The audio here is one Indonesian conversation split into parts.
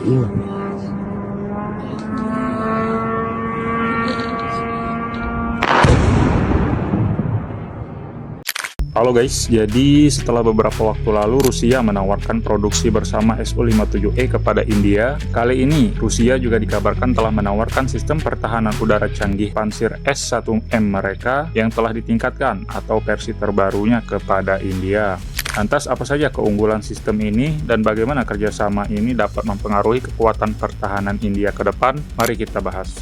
Halo guys, jadi setelah beberapa waktu lalu Rusia menawarkan produksi bersama Su-57E kepada India, kali ini Rusia juga dikabarkan telah menawarkan sistem pertahanan udara canggih Pansir S-1M mereka yang telah ditingkatkan atau versi terbarunya kepada India. Lantas apa saja keunggulan sistem ini dan bagaimana kerjasama ini dapat mempengaruhi kekuatan pertahanan India ke depan? Mari kita bahas.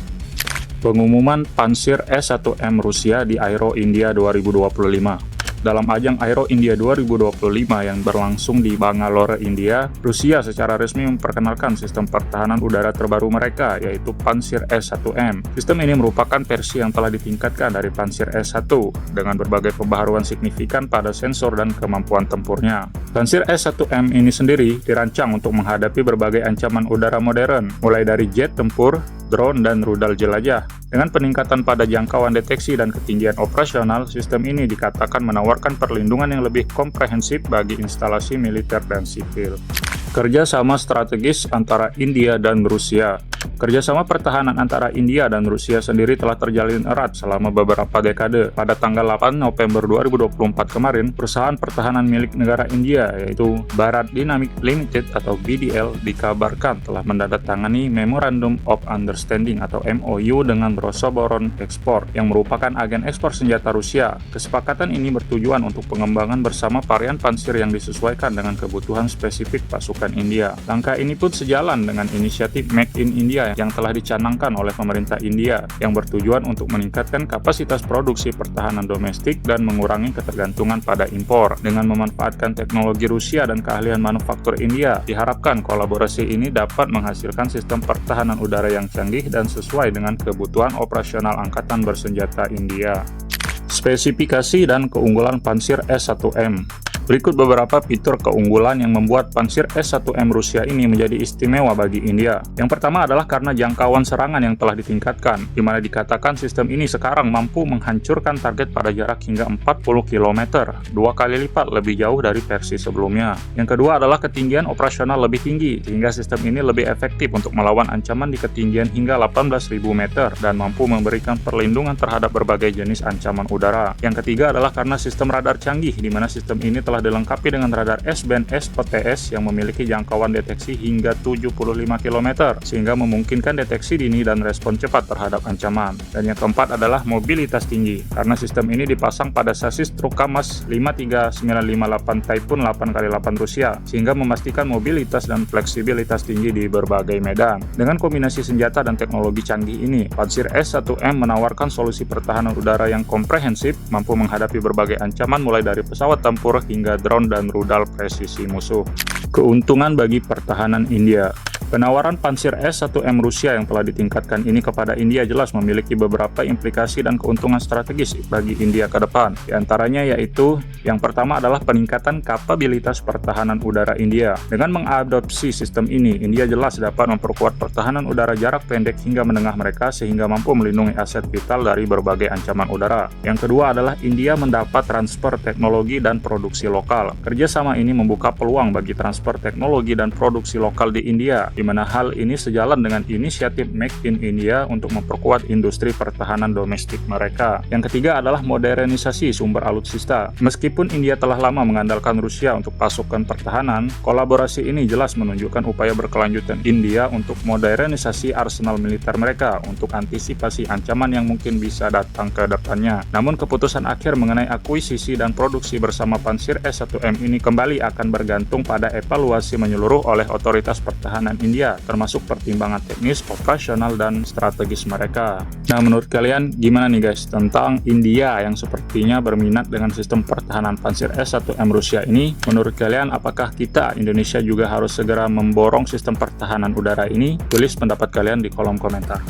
Pengumuman Pansir S-1M Rusia di Aero India 2025. Dalam ajang Aero India 2025 yang berlangsung di Bangalore, India, Rusia secara resmi memperkenalkan sistem pertahanan udara terbaru mereka, yaitu Pansir S-1M. Sistem ini merupakan versi yang telah ditingkatkan dari Pansir S-1 dengan berbagai pembaharuan signifikan pada sensor dan kemampuan tempurnya. Pansir S-1M ini sendiri dirancang untuk menghadapi berbagai ancaman udara modern, mulai dari jet tempur, drone, dan rudal jelajah. Dengan peningkatan pada jangkauan deteksi dan ketinggian operasional, sistem ini dikatakan menawarkan perlindungan yang lebih komprehensif bagi instalasi militer dan sipil. Kerjasama strategis antara India dan Rusia. Kerjasama pertahanan antara India dan Rusia sendiri telah terjalin erat selama beberapa dekade. Pada tanggal 8 November 2024 kemarin, perusahaan pertahanan milik negara India yaitu Bharat Dynamic Limited atau BDL dikabarkan telah menandatangani Memorandum of Understanding atau MOU dengan Rosoboron Export yang merupakan agen ekspor senjata Rusia. Kesepakatan ini bertujuan untuk pengembangan bersama varian pansir yang disesuaikan dengan kebutuhan spesifik pasukan India. Langkah ini pun sejalan dengan inisiatif Make in India yang telah dicanangkan oleh pemerintah India yang bertujuan untuk meningkatkan kapasitas produksi pertahanan domestik dan mengurangi ketergantungan pada impor. Dengan memanfaatkan teknologi Rusia dan keahlian manufaktur India, diharapkan kolaborasi ini dapat menghasilkan sistem pertahanan udara yang canggih dan sesuai dengan kebutuhan operasional Angkatan Bersenjata India. Spesifikasi dan keunggulan Pansir S-1M. Berikut beberapa fitur keunggulan yang membuat Pansir S-1M Rusia ini menjadi istimewa bagi India. Yang pertama adalah karena jangkauan serangan yang telah ditingkatkan, di mana dikatakan sistem ini sekarang mampu menghancurkan target pada jarak hingga 40 km, 2 kali lipat lebih jauh dari versi sebelumnya. Yang kedua adalah ketinggian operasional lebih tinggi, sehingga sistem ini lebih efektif untuk melawan ancaman di ketinggian hingga 18.000 meter dan mampu memberikan perlindungan terhadap berbagai jenis ancaman udara. Yang ketiga adalah karena sistem radar canggih, di mana sistem ini telah dilengkapi dengan radar S-band SOTS yang memiliki jangkauan deteksi hingga 75 km, sehingga memungkinkan deteksi dini dan respon cepat terhadap ancaman. Dan yang keempat adalah mobilitas tinggi, karena sistem ini dipasang pada sasis truk Kamaz 53958 Typhoon 8x8 Rusia, sehingga memastikan mobilitas dan fleksibilitas tinggi di berbagai medan. Dengan kombinasi senjata dan teknologi canggih ini, Pansir S-1M menawarkan solusi pertahanan udara yang komprehensif, mampu menghadapi berbagai ancaman mulai dari pesawat tempur hingga drone dan rudal presisi musuh. Keuntungan bagi pertahanan India. Penawaran Pansir S-1M Rusia yang telah ditingkatkan ini kepada India jelas memiliki beberapa implikasi dan keuntungan strategis bagi India ke depan. Di antaranya yaitu, yang pertama adalah peningkatan kapabilitas pertahanan udara India. Dengan mengadopsi sistem ini, India jelas dapat memperkuat pertahanan udara jarak pendek hingga menengah mereka sehingga mampu melindungi aset vital dari berbagai ancaman udara. Yang kedua adalah India mendapat transfer teknologi dan produksi lokal. Kerjasama ini membuka peluang bagi transfer teknologi dan produksi lokal di India, di mana hal ini sejalan dengan inisiatif Make in India untuk memperkuat industri pertahanan domestik mereka. Yang ketiga adalah modernisasi sumber alutsista. Meskipun India telah lama mengandalkan Rusia untuk pasukan pertahanan, kolaborasi ini jelas menunjukkan upaya berkelanjutan India untuk modernisasi arsenal militer mereka untuk antisipasi ancaman yang mungkin bisa datang ke depannya. Namun keputusan akhir mengenai akuisisi dan produksi bersama Pansir S-1M ini kembali akan bergantung pada evaluasi menyeluruh oleh otoritas pertahanan India, termasuk pertimbangan teknis, operasional, dan strategis mereka. Nah, menurut kalian gimana nih guys tentang India yang sepertinya berminat dengan sistem pertahanan Pansir S-1M Rusia ini? Menurut kalian apakah kita Indonesia juga harus segera memborong sistem pertahanan udara ini? Tulis pendapat kalian di kolom komentar.